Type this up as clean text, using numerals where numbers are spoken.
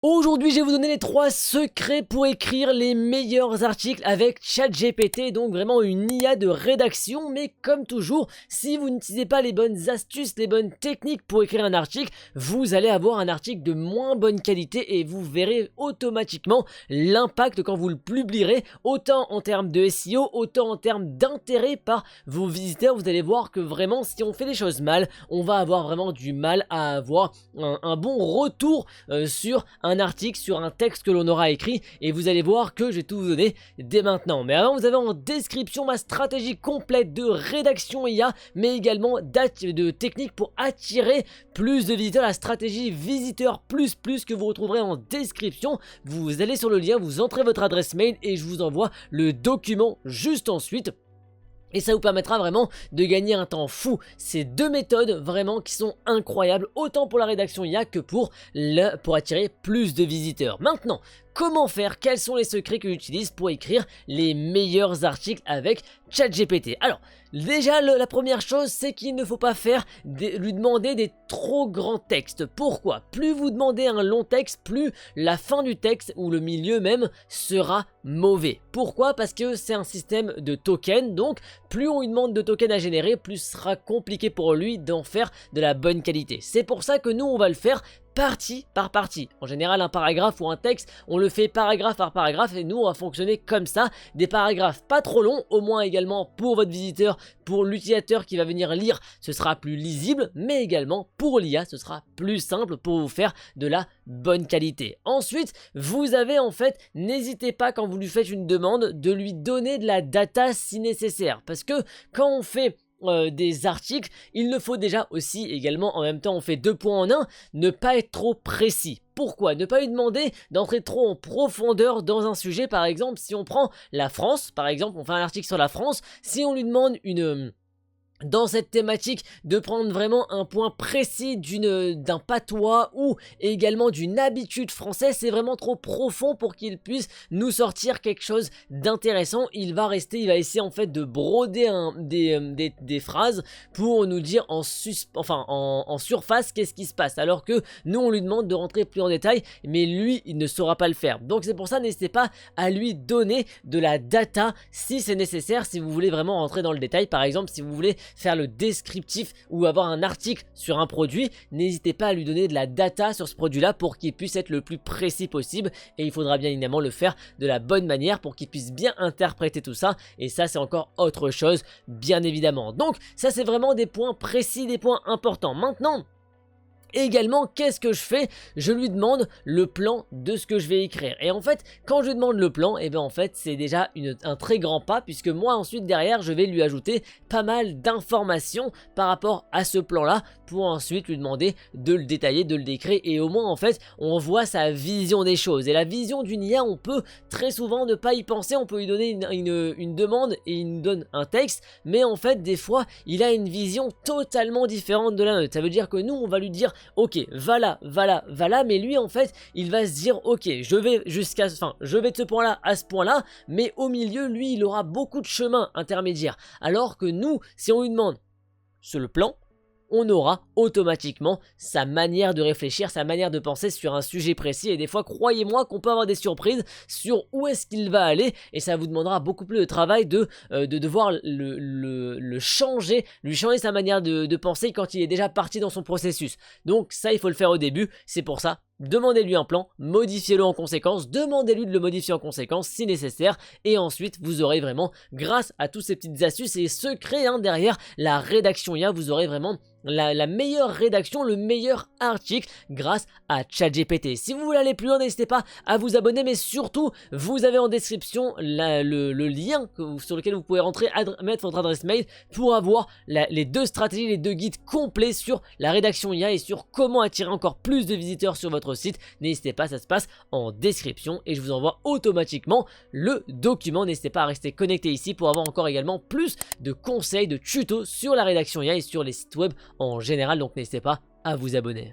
Aujourd'hui, je vais vous donner les 3 secrets pour écrire les meilleurs articles avec ChatGPT, donc vraiment une IA de rédaction. Mais comme toujours, si vous n'utilisez pas les bonnes astuces, les bonnes techniques pour écrire un article, vous allez avoir un article de moins bonne qualité et vous verrez automatiquement l'impact quand vous le publierez, autant en termes de SEO, autant en termes d'intérêt par vos visiteurs. Vous allez voir que vraiment, si on fait les choses mal, on va avoir vraiment du mal à avoir un bon retour sur un article, sur un texte que l'on aura écrit, et vous allez voir que je vais tout vous donner dès maintenant. Mais avant, vous avez en description ma stratégie complète de rédaction IA, mais également de techniques pour attirer plus de visiteurs, la stratégie visiteur plus que vous retrouverez en description. Vous allez sur le lien, vous entrez votre adresse mail et je vous envoie le document juste ensuite. Et ça vous permettra vraiment de gagner un temps fou. Ces deux méthodes vraiment qui sont incroyables, autant pour la rédaction IA que pour attirer plus de visiteurs. Maintenant, comment faire? Quels sont les secrets que j'utilise pour écrire les meilleurs articles avec ChatGPT? Alors, déjà, la première chose, c'est qu'il ne faut pas lui demander des trop grands textes. Pourquoi? Plus vous demandez un long texte, plus la fin du texte, ou le milieu même, sera mauvais. Pourquoi? Parce que c'est un système de tokens, donc plus on lui demande de tokens à générer, plus ce sera compliqué pour lui d'en faire de la bonne qualité. C'est pour ça que nous, on va le faire partie par partie. En général, un paragraphe ou un texte, on le fait paragraphe par paragraphe et nous, on va fonctionner comme ça. Des paragraphes pas trop longs, au moins également pour votre visiteur, pour l'utilisateur qui va venir lire, ce sera plus lisible, mais également pour l'IA, ce sera plus simple pour vous faire de la bonne qualité. Ensuite, vous avez en fait, n'hésitez pas quand vous lui faites une demande de lui donner de la data si nécessaire. Parce que quand on fait des articles, il ne faut déjà aussi également, en même temps on fait 2 points en un, ne pas être trop précis. Pourquoi? Ne pas lui demander d'entrer trop en profondeur dans un sujet. Par exemple, si on prend la France, par exemple, on fait un article sur la France, si on lui demande dans cette thématique de prendre vraiment un point précis d'un patois ou également d'une habitude française, c'est vraiment trop profond pour qu'il puisse nous sortir quelque chose d'intéressant. Il va essayer en fait de broder des phrases pour nous dire en surface qu'est-ce qui se passe, alors que nous on lui demande de rentrer plus en détail, mais lui il ne saura pas le faire. Donc c'est pour ça, n'hésitez pas à lui donner de la data si c'est nécessaire, si vous voulez vraiment rentrer dans le détail. Par exemple, si vous voulez faire le descriptif ou avoir un article sur un produit, n'hésitez pas à lui donner de la data sur ce produit là pour qu'il puisse être le plus précis possible, et il faudra bien évidemment le faire de la bonne manière pour qu'il puisse bien interpréter tout ça, et ça c'est encore autre chose bien évidemment. Donc ça c'est vraiment des points précis, des points importants. Maintenant, également, qu'est-ce que je fais? Je lui demande le plan de ce que je vais écrire. Et en fait, quand je lui demande le plan, et bien en fait, c'est déjà un très grand pas, puisque moi ensuite derrière, je vais lui ajouter pas mal d'informations par rapport à ce plan-là, pour ensuite lui demander de le détailler, de le décrire, et au moins en fait, on voit sa vision des choses. Et la vision d'une IA, on peut très souvent ne pas y penser, on peut lui donner une demande et il nous donne un texte, mais en fait, des fois, il a une vision totalement différente de la nôtre. Ça veut dire que nous, on va lui dire ok, voilà, mais lui en fait, il va se dire ok, je vais de ce point là à ce point là, mais au milieu, lui, il aura beaucoup de chemins intermédiaires. Alors que nous, si on lui demande sur le plan, on aura automatiquement sa manière de réfléchir, sa manière de penser sur un sujet précis. Et des fois, croyez-moi qu'on peut avoir des surprises sur où est-ce qu'il va aller, et ça vous demandera beaucoup plus de travail de devoir le changer, lui changer sa manière de penser quand il est déjà parti dans son processus. Donc ça, il faut le faire au début. C'est pour ça, demandez-lui un plan, modifiez-le en conséquence, demandez-lui de le modifier en conséquence si nécessaire, et ensuite vous aurez vraiment, grâce à toutes ces petites astuces et secrets derrière la rédaction IA, vous aurez vraiment la meilleure rédaction, le meilleur article grâce à ChatGPT. Si vous voulez aller plus loin, n'hésitez pas à vous abonner, mais surtout, vous avez en description le lien sur lequel vous pouvez rentrer, mettre votre adresse mail pour avoir les 2 stratégies, les 2 guides complets sur la rédaction IA et sur comment attirer encore plus de visiteurs sur votre site. N'hésitez pas, ça se passe en description et je vous envoie automatiquement le document. N'hésitez pas à rester connecté ici pour avoir encore également plus de conseils, de tutos sur la rédaction IA et sur les sites web en général, donc n'hésitez pas à vous abonner.